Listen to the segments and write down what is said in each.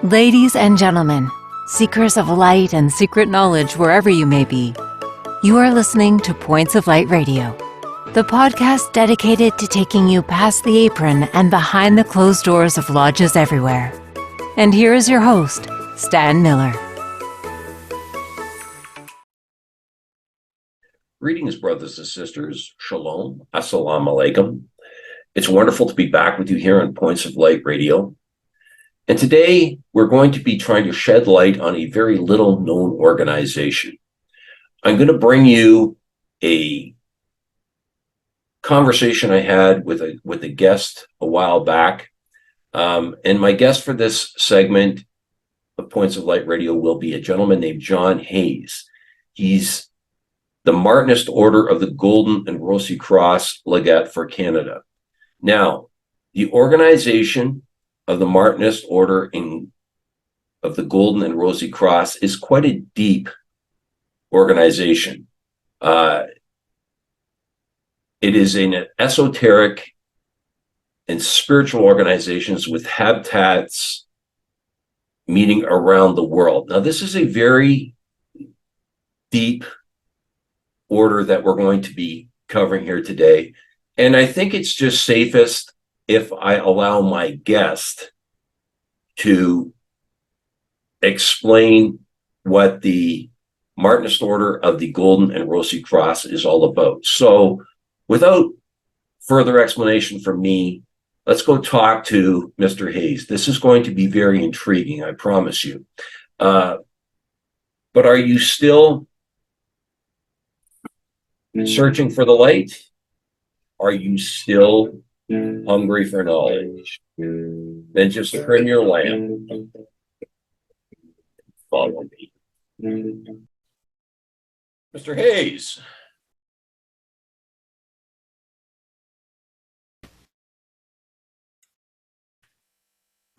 Ladies and gentlemen, seekers of light and secret knowledge wherever you may be, you are listening to Points of Light Radio, the podcast dedicated to taking you past the apron and behind the closed doors of lodges everywhere. And here is your host, Stan Miller. Greetings, brothers and sisters. Shalom. Assalamu alaikum. It's wonderful to be back with you here on Points of Light Radio. And today we're going to be trying to shed light on a very little known organization. I'm going to bring you a conversation I had with a guest a while back. And my guest for this segment of Points of Light Radio will be a gentleman named John Hayes. He's the Martinist Order of the Golden and Rosy+Cross Legate for Canada. Now, the organization of the Martinist Order of the Golden and Rosy+Cross is quite a deep organization. It is an esoteric and spiritual organizations with habitats meeting around the world. Now, this is a very deep order that we're going to be covering here today. And I think it's just safest if I allow my guest to explain what the Martinist Order of the Golden and Rosy+Cross is all about. So without further explanation from me, let's go talk to Mr. Hayes. This is going to be very intriguing, I promise you. But are you still searching for the light? Are you still hungry for knowledge? Then just trim your lamp. Follow me. Mr. Hayes.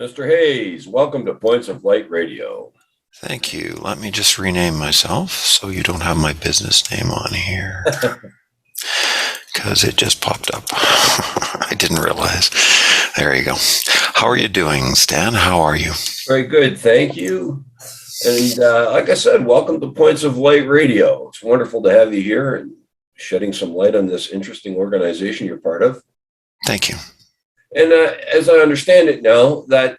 Mr. Hayes, welcome to Points of Light Radio. Thank you. Let me just rename myself so you don't have my business name on here. Because it just popped up. I didn't realize. There you go. How are you doing, Stan? How are you? Very good, thank you. And like I said, welcome to Points of Light Radio. It's wonderful to have you here and shedding some light on this interesting organization you're part of. Thank you. And as I understand it now, that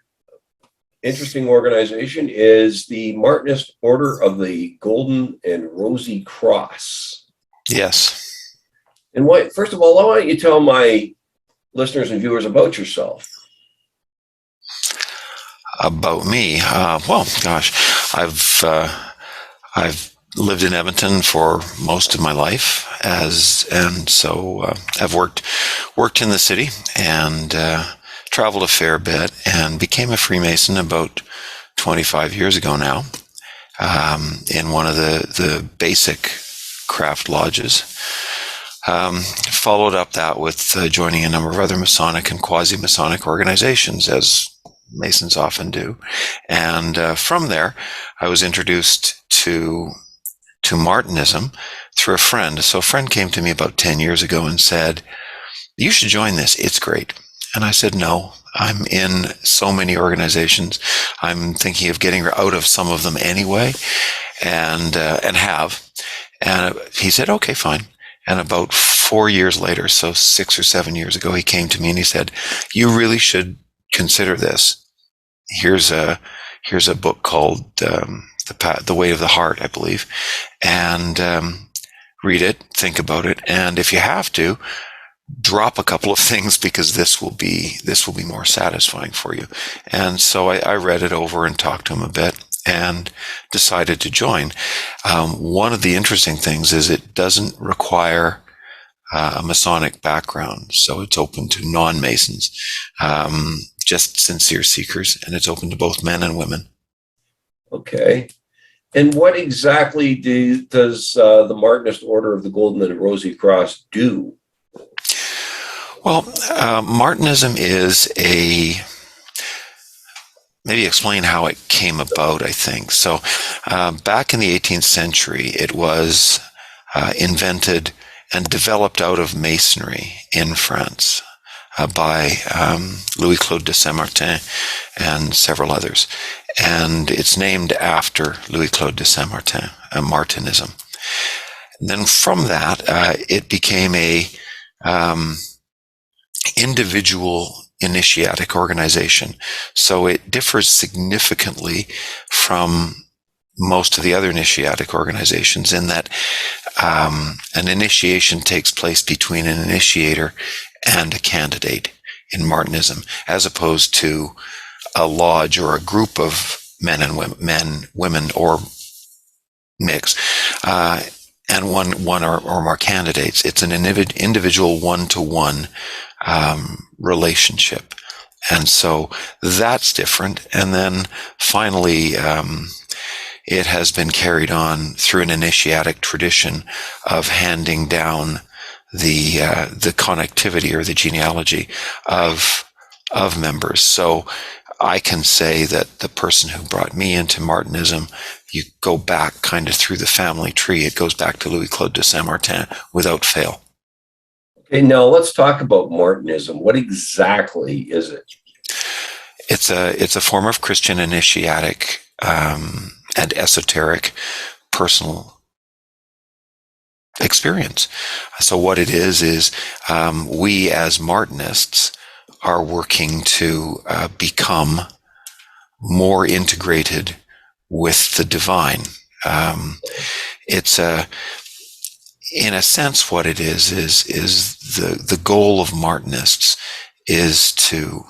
interesting organization is the Martinist Order of the Golden and Rosy+Cross. Yes. And first of all, why don't you tell my listeners and viewers about yourself? About me? Well, gosh, I've lived in Edmonton for most of my life, so I've worked in the city and traveled a fair bit and became a Freemason about 25 years ago now, in one of the basic craft lodges. Followed up that with joining a number of other Masonic and quasi-Masonic organizations, as Masons often do. And from there, I was introduced to Martinism through a friend. So a friend came to me about 10 years ago and said, "You should join this. It's great." And I said, "No, I'm in so many organizations. I'm thinking of getting out of some of them anyway, and have." And he said, "Okay, fine." And about 4 years later, so 6 or 7 years ago, he came to me and he said, "You really should consider this. Here's a book called The Way of the Heart, I believe, and read it, think about it, and if you have to, drop a couple of things because this will be more satisfying for you." And so I read it over and talked to him a bit and decided to join. One of the interesting things is it doesn't require a Masonic background, so it's open to non-Masons, just sincere seekers, and it's open to both men and women. Okay. And what exactly does the Martinist Order of the Golden and Rosy+Cross do? Well, Martinism is maybe explain how it came about, I think. So back in the 18th century, it was invented and developed out of Masonry in France. by Louis-Claude de Saint-Martin and several others. And it's named after Louis-Claude de Saint-Martin, Martinism. And then from that, it became a individual initiatic organization. So it differs significantly from most of the other initiatic organizations in that an initiation takes place between an initiator and a candidate in Martinism, as opposed to a lodge or a group of men and women or mix, and one or more candidates. It's an individual one-to-one relationship. And so that's different. And then finally, it has been carried on through an initiatic tradition of handing down the connectivity or the genealogy of members. So I can say that the person who brought me into Martinism, you go back kind of through the family tree. It goes back to Louis-Claude de Saint-Martin without fail. Okay, now let's talk about Martinism. What exactly is it? It's a form of Christian initiatic and esoteric personal experience. So what it is we as Martinists are working to become more integrated with the divine. It's in a sense, what it is the goal of Martinists is to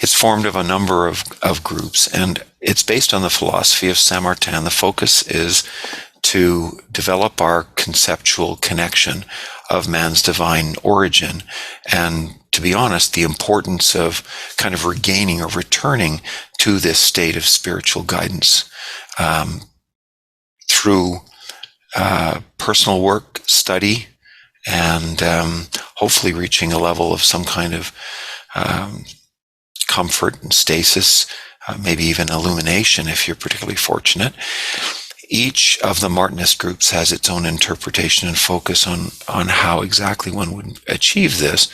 it's formed of a number of groups, and it's based on the philosophy of Saint-Martin. The focus is to develop our conceptual connection of man's divine origin, and to be honest, the importance of kind of regaining or returning to this state of spiritual guidance through personal work, study, and hopefully reaching a level of some kind of comfort and stasis, maybe even illumination if you're particularly fortunate. Each of the Martinist groups has its own interpretation and focus on how exactly one would achieve this.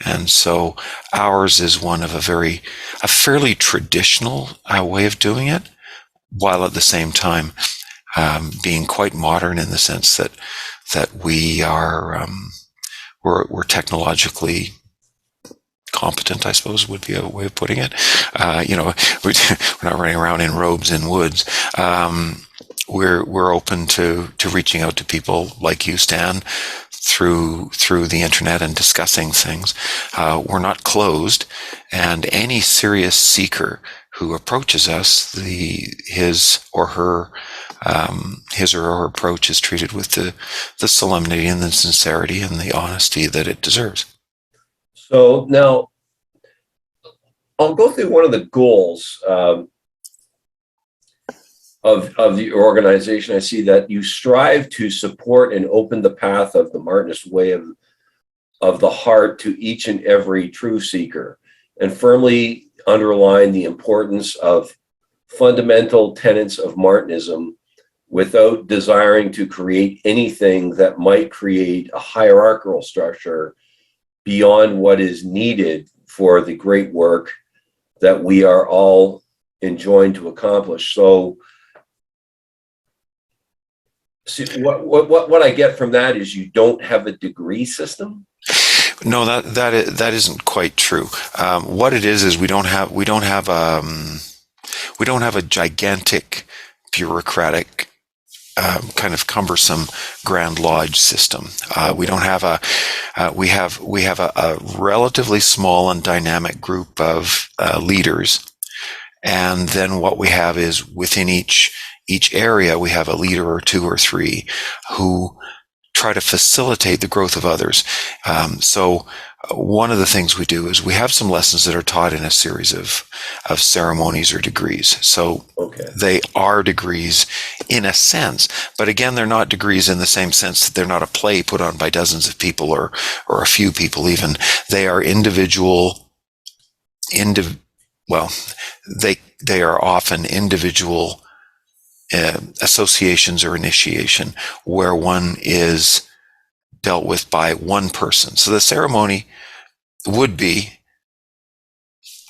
And so ours is one of a fairly traditional way of doing it, while at the same time being quite modern in the sense that we are we're technologically competent, I suppose would be a way of putting it. We're not running around in robes in woods. We're open to reaching out to people like you, Stan, through the internet and discussing things. We're not closed, and any serious seeker who approaches us, his or her approach is treated with the solemnity and the sincerity and the honesty that it deserves. So now I'll go through one of the goals of the organization. I see that you strive to support and open the path of the Martinist way of the heart to each and every true seeker, and firmly underline the importance of fundamental tenets of Martinism without desiring to create anything that might create a hierarchical structure beyond what is needed for the great work that we are all enjoined to accomplish. So see, what I get from that is you don't have a degree system? No, that isn't quite true. What it is we don't have a gigantic bureaucratic kind of cumbersome Grand Lodge system. We don't have we have a relatively small and dynamic group of leaders, and then what we have is within each area we have a leader or two or three who try to facilitate the growth of others. So one of the things we do is we have some lessons that are taught in a series of ceremonies or degrees. So They are degrees in a sense, but again, they're not degrees in the same sense that they're not a play put on by dozens of people or a few people even. They are they are often individual associations or initiation where one is dealt with by one person. So the ceremony would be,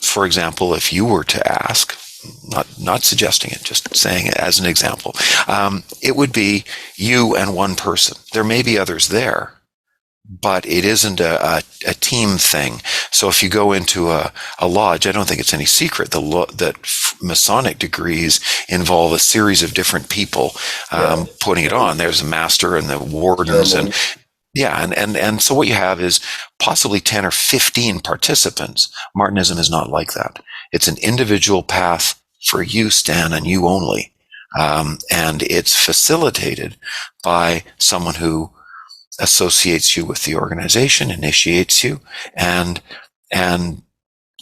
for example, if you were to ask, not suggesting it, just saying it as an example, it would be you and one person. There may be others there, but it isn't a team thing. So if you go into a lodge, I don't think it's any secret that Masonic degrees involve a series of different people putting it on. There's a master and the wardens and so what you have is possibly 10 or 15 participants. Martinism is not like that. It's an individual path for you, Stan, and you only. And it's facilitated by someone who associates you with the organization, initiates you, and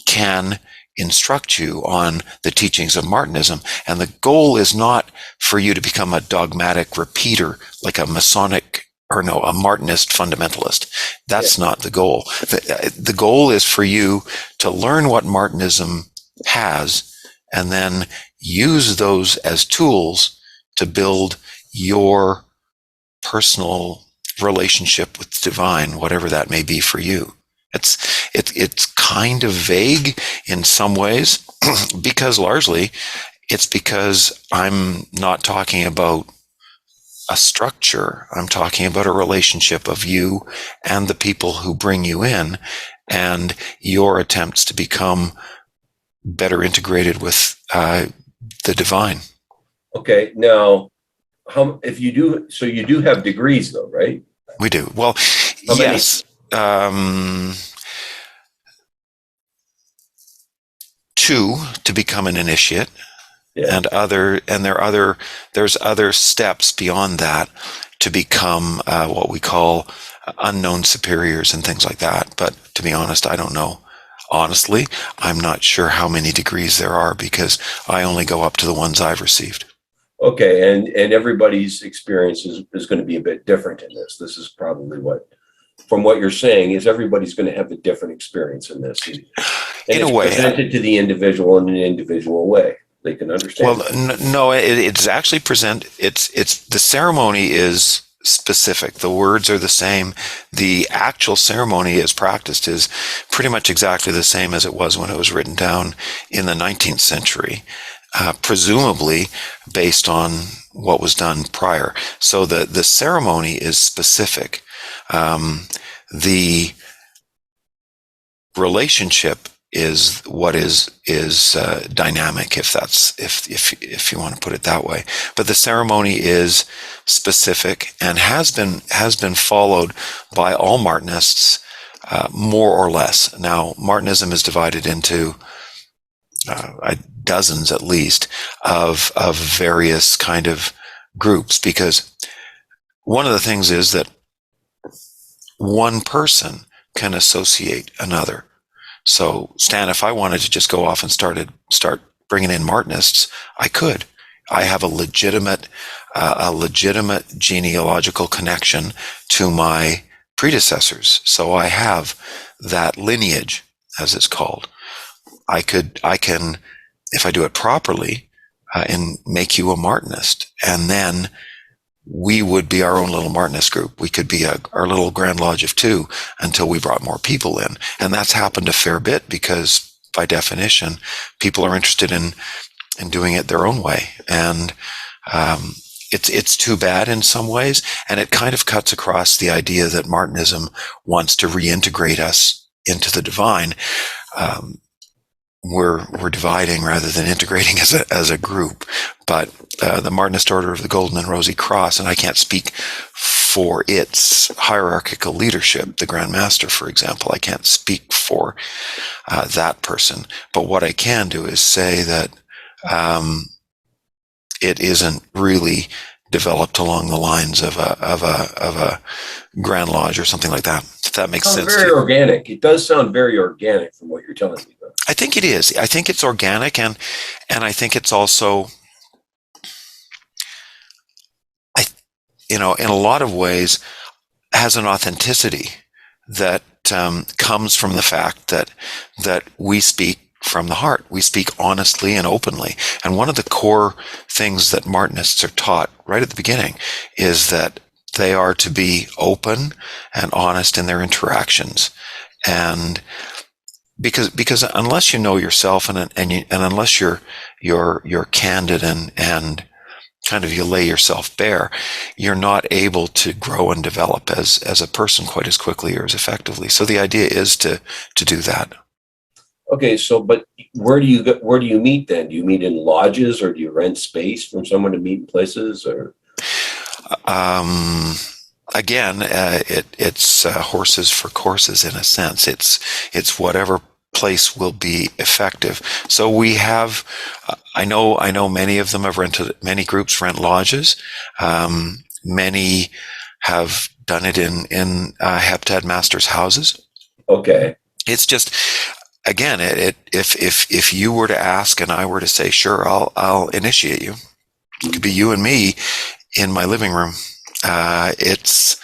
can instruct you on the teachings of Martinism. And the goal is not for you to become a dogmatic repeater like a Martinist fundamentalist. That's not the goal. The goal is for you to learn what Martinism has and then use those as tools to build your personal relationship with the divine, whatever that may be for you. It's kind of vague in some ways because largely it's because I'm not talking about a structure. I'm talking about a relationship of you and the people who bring you in and your attempts to become better integrated with the divine. Okay. Now, you do have degrees though, right? We do. Well, How yes. Two to become an initiate. Yeah. There's other steps beyond that to become what we call unknown superiors and things like that. But to be honest, I don't know. Honestly, I'm not sure how many degrees there are because I only go up to the ones I've received. Okay, and everybody's experience is going to be a bit different in this. This is probably from what you're saying, is everybody's going to have a different experience in this. And in a way, presented to the individual in an individual way. They can understand. Well, no, it's actually it's the ceremony is specific. The words are the same. The actual ceremony as practiced is pretty much exactly the same as it was when it was written down in the 19th century, presumably based on what was done prior. So the ceremony is specific. The relationship is what is dynamic, if you want to put it that way. But the ceremony is specific and has been followed by all Martinists, more or less. Now, Martinism is divided into dozens, at least, of various kind of groups, because one of the things is that one person can associate another. So, Stan, if I wanted to just go off and start bringing in Martinists, I could. I have a legitimate genealogical connection to my predecessors. So I have that lineage, as it's called. I can, if I do it properly, and make you a Martinist, and then we would be our own little Martinist group. We could be our little Grand Lodge of two until we brought more people in. And that's happened a fair bit because, by definition, people are interested in doing it their own way. And it's too bad in some ways. And it kind of cuts across the idea that Martinism wants to reintegrate us into the divine. We're dividing rather than integrating as a group. But the Martinist Order of the Golden Rosy+Cross, and I can't speak for its hierarchical leadership, the Grand Master, for example, I can't speak for that person. But what I can do is say that it isn't really developed along the lines of a Grand Lodge or something like that. If that makes sense. Very organic. It does sound very organic from what you're telling me. I think it is. I think it's organic, and I think it's also, in a lot of ways, has an authenticity that comes from the fact that we speak from the heart. We speak honestly and openly. And one of the core things that Martinists are taught right at the beginning is that they are to be open and honest in their interactions. And because unless you know yourself and unless you're candid and kind of you lay yourself bare, you're not able to grow and develop as a person quite as quickly or as effectively. So the idea is to do that. Okay, so but where do you meet then? Do you meet in lodges, or do you rent space from someone to meet in places, or? Again, it's horses for courses in a sense. It's whatever place will be effective. So we have, I know many of them have many groups rent lodges. Many have done it in heptad masters' houses. Okay. It's just, again, if you were to ask and I were to say, sure, I'll initiate you. It could be you and me in my living room. There's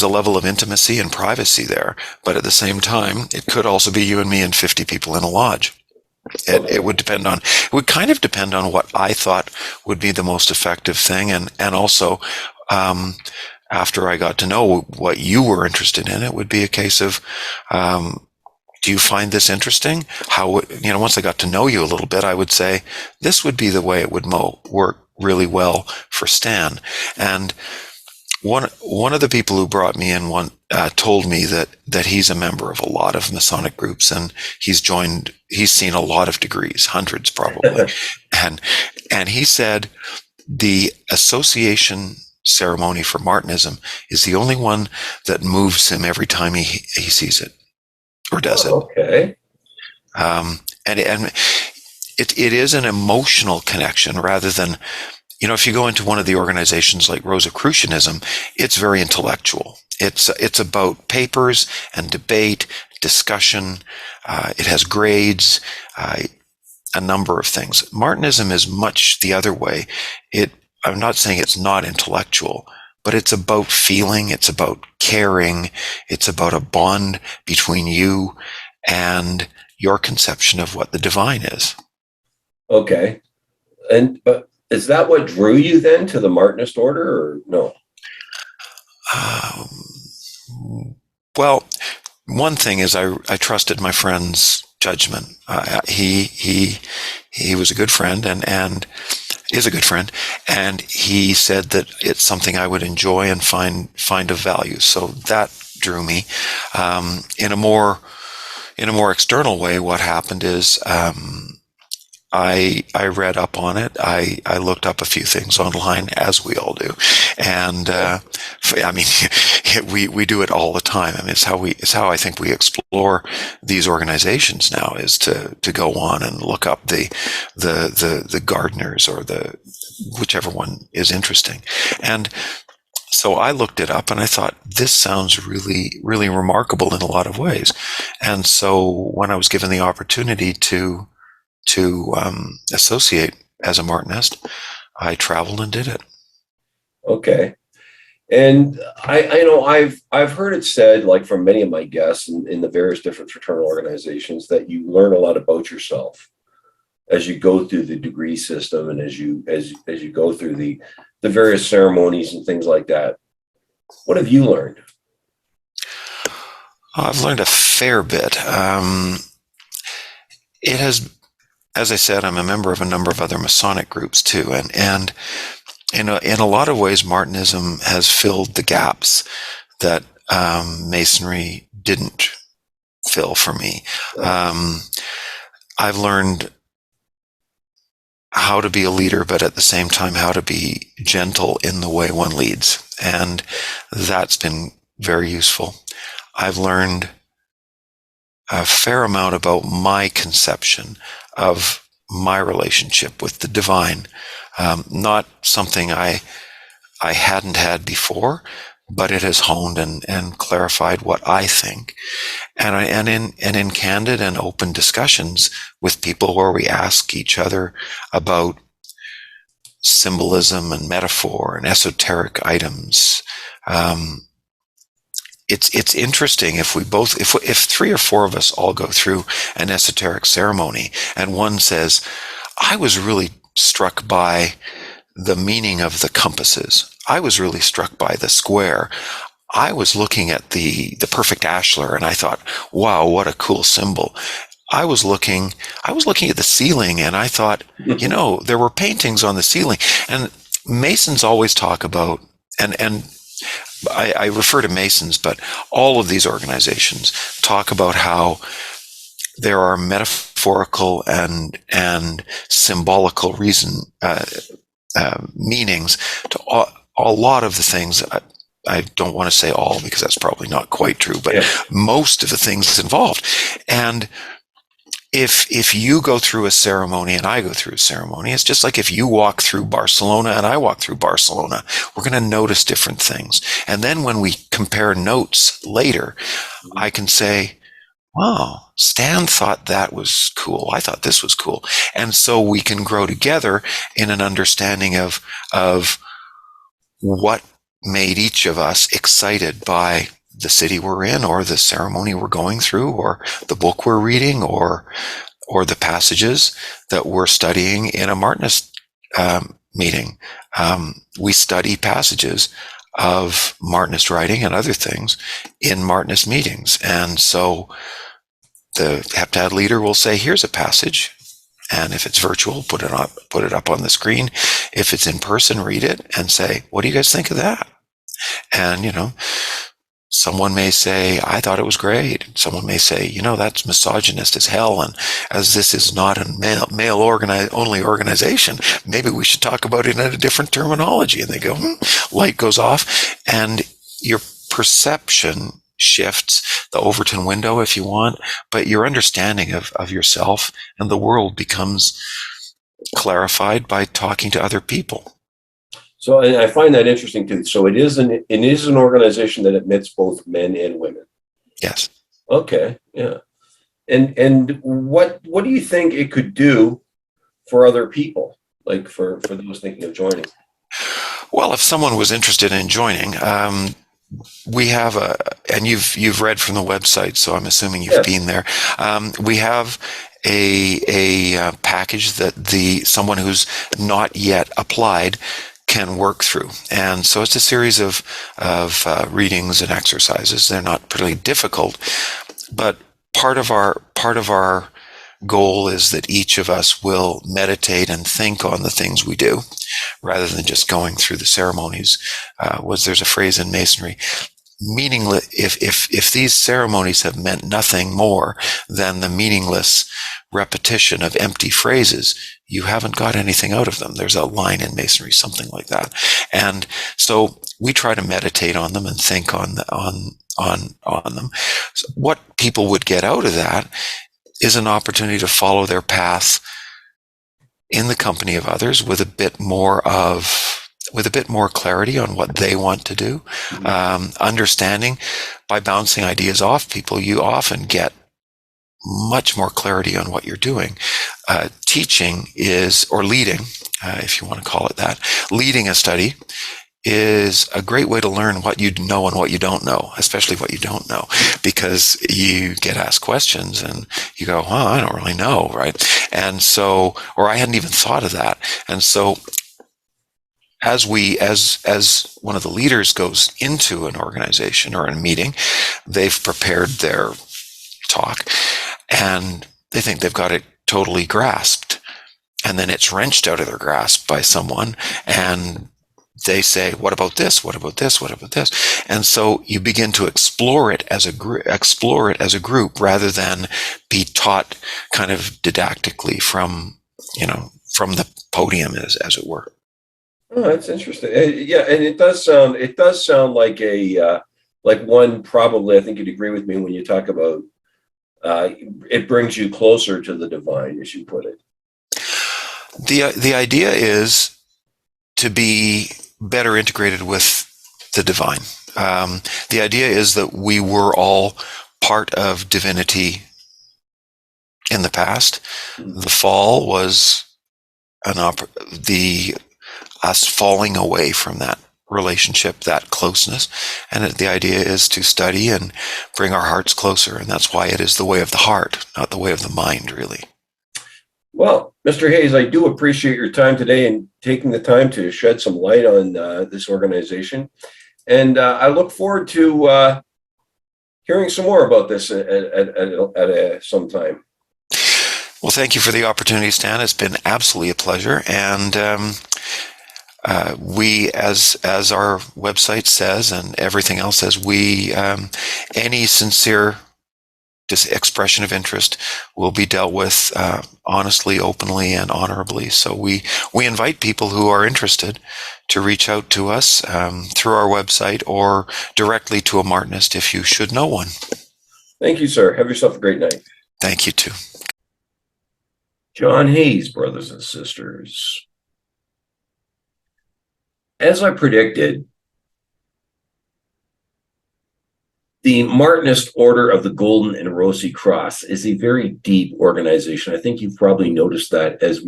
a level of intimacy and privacy there, but at the same time, it could also be you and me and 50 people in a lodge. It would kind of depend on what I thought would be the most effective thing, and also, after I got to know what you were interested in, it would be a case of, do you find this interesting? Once I got to know you a little bit, I would say this would be the way it would work really well for Stan. And one of the people who brought me in told me that he's a member of a lot of Masonic groups, and he's seen a lot of degrees, hundreds probably. and he said the association ceremony for Martinism is the only one that moves him every time he sees it or does it. Okay. And it is an emotional connection rather than, if you go into one of the organizations like Rosicrucianism, it's very intellectual. It's about papers and debate, discussion. It has grades, a number of things. Martinism is much the other way. I'm not saying it's not intellectual, but it's about feeling. It's about caring. It's about a bond between you and your conception of what the divine is. Okay. But is that what drew you then to the Martinist Order, or no? Well, one thing is I trusted my friend's judgment. He was a good friend and is a good friend, and he said that it's something I would enjoy and find of value. So that drew me. In a more external way, what happened is I read up on it. I looked up a few things online, as we all do, and we do it all the time. I mean, it's how I think we explore these organizations now, is to go on and look up the gardeners or whichever one is interesting. And so I looked it up and I thought, this sounds really, really remarkable in a lot of ways. And so when I was given the opportunity to associate as a Martinist, I traveled and did it. Okay. And I know I've heard it said, like from many of my guests in the various different fraternal organizations, that you learn a lot about yourself as you go through the degree system and as you go through the various ceremonies and things like that. What have you learned? I've learned a fair bit. It has, as I said, I'm a member of a number of other Masonic groups too, and in a lot of ways, Martinism has filled the gaps that Masonry didn't fill for me. I've learned how to be a leader, but at the same time, how to be gentle in the way one leads. And that's been very useful. I've learned a fair amount about my conception of my relationship with the divine. Not something I hadn't had before, but it has honed and clarified what I think. And in candid and open discussions with people where we ask each other about symbolism and metaphor and esoteric items, it's interesting if three or four of us all go through an esoteric ceremony and one says, I was really struck by the meaning of the compasses. I was really struck by the square. I was looking at the perfect ashlar, and I thought, wow, what a cool symbol. I was looking at the ceiling, and I thought, there were paintings on the ceiling. And Masons always talk about, and I refer to Masons, but all of these organizations talk about how there are metaphorical and symbolical meanings to a lot of the things. I don't want to say all, because that's probably not quite true, but most of the things involved. And if you go through a ceremony and I go through a ceremony, it's just like if you walk through Barcelona and I walk through Barcelona, we're going to notice different things. And then when we compare notes later, I can say, wow, Stan thought that was cool. I thought this was cool. And so we can grow together in an understanding of what made each of us excited by the city we're in, or the ceremony we're going through, or the book we're reading, or the passages that we're studying in a Martinist meeting. We study passages of Martinist writing and other things in Martinist meetings. And so the heptad leader will say, here's a passage. And if it's virtual, put it up on the screen. If it's in person, read it and say, what do you guys think of that? And, someone may say, I thought it was great. Someone may say, that's misogynist as hell. And as this is not a male only organization, maybe we should talk about it in a different terminology. And they go, light goes off, and your perception shifts, the Overton window, if you want, but your understanding of yourself and the world becomes clarified by talking to other people. So, and I find that interesting too. So it is an organization that admits both men and women. Yes. Okay. Yeah. And what do you think it could do for other people, like for those thinking of joining? Well, if someone was interested in joining, we have and you've read from the website, so I'm assuming you've been there. We have a package that someone who's not yet applied can work through. And so it's a series of readings and exercises. They're not particularly difficult, but part of our goal is that each of us will meditate and think on the things we do, rather than just going through the ceremonies. There's a phrase in Masonry, meaningless. If these ceremonies have meant nothing more than the meaningless repetition of empty phrases, you haven't got anything out of them. There's a line in Masonry, something like that. And so we try to meditate on them and think on them. So what people would get out of that is an opportunity to follow their path in the company of others with a bit more clarity on what they want to do. Understanding, by bouncing ideas off people, you often get much more clarity on what you're doing. Teaching or leading, if you want to call it that, leading a study is a great way to learn what you know and what you don't know, especially what you don't know, because you get asked questions and you go, I don't really know, right? And so, or I hadn't even thought of that. And so as one of the leaders goes into an organization or a meeting, they've prepared their talk and they think they've got it totally grasped. And then it's wrenched out of their grasp by someone, and they say, what about this? What about this? What about this? And so you begin to explore it as a group, rather than be taught kind of didactically from the podium, as it were. Oh, that's interesting. Yeah, and it does sound like like one, probably, I think you'd agree with me when you talk about it brings you closer to the divine, as you put it. The idea is to be better integrated with the divine. The idea is that we were all part of divinity in the past. The fall was us falling away from that relationship, that closeness. And the idea is to study and bring our hearts closer. And that's why it is the way of the heart, not the way of the mind, really. Well, Mr. Hayes, I do appreciate your time today and taking the time to shed some light on this organization. And I look forward to hearing some more about this at some time. Well, thank you for the opportunity, Stan. It's been absolutely a pleasure. And we, as our website says and everything else says, we any sincere expression of interest will be dealt with honestly, openly, and honorably. So we invite people who are interested to reach out to us through our website or directly to a Martinist if you should know one. Thank you, sir. Have yourself a great night. Thank you, too. John Hayes, brothers and sisters. As I predicted, the Martinist Order of the Golden and Rosy Cross is a very deep organization. I think you've probably noticed that as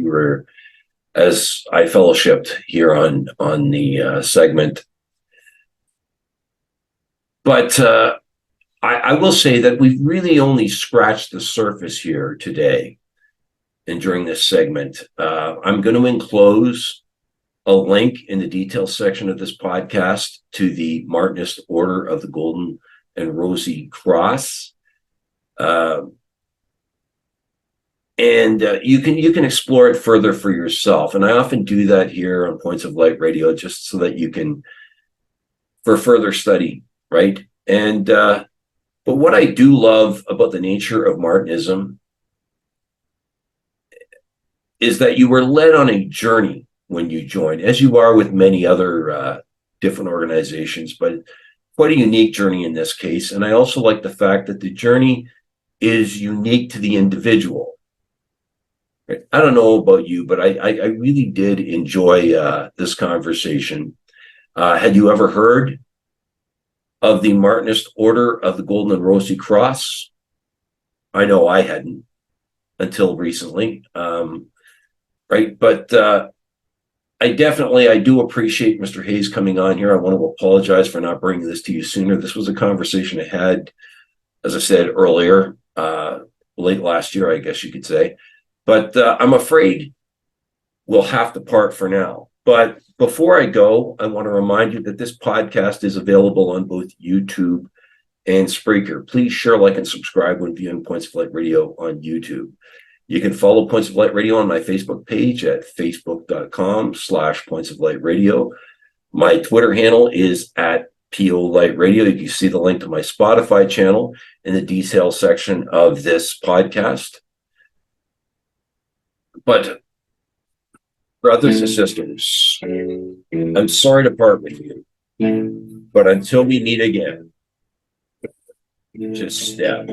I fellowshipped here on the segment. But I will say that we've really only scratched the surface here today and during this segment. I'm going to enclose a link in the details section of this podcast to the Martinist Order of the Golden and Rosy Cross. And you can explore it further for yourself. And I often do that here on Points of Light Radio, just so that you can, for further study, right? And but what I do love about the nature of Martinism is that you were led on a journey when you joined, as you are with many other different organizations, but quite a unique journey in this case. And I also like the fact that the journey is unique to the individual. I don't know about you, but I really did enjoy this conversation. Had you ever heard of the Martinist Order of the Golden and Rosy Cross? I know I hadn't until recently, right? But I do appreciate Mr. Hayes coming on here. I want to apologize for not bringing this to you sooner. This was a conversation I had, as I said earlier, late last year, I guess you could say. But I'm afraid we'll have to part for now. But before I go, I want to remind you that this podcast is available on both YouTube and Spreaker. Please share, like, and subscribe when viewing Points of Light Radio on YouTube. You can follow Points of Light Radio on my Facebook page at facebook.com/Points of Light Radio. My Twitter handle is at PO Light Radio. You can see the link to my Spotify channel in the details section of this podcast. But brothers and sisters, I'm sorry to part with you, but until we meet again, just step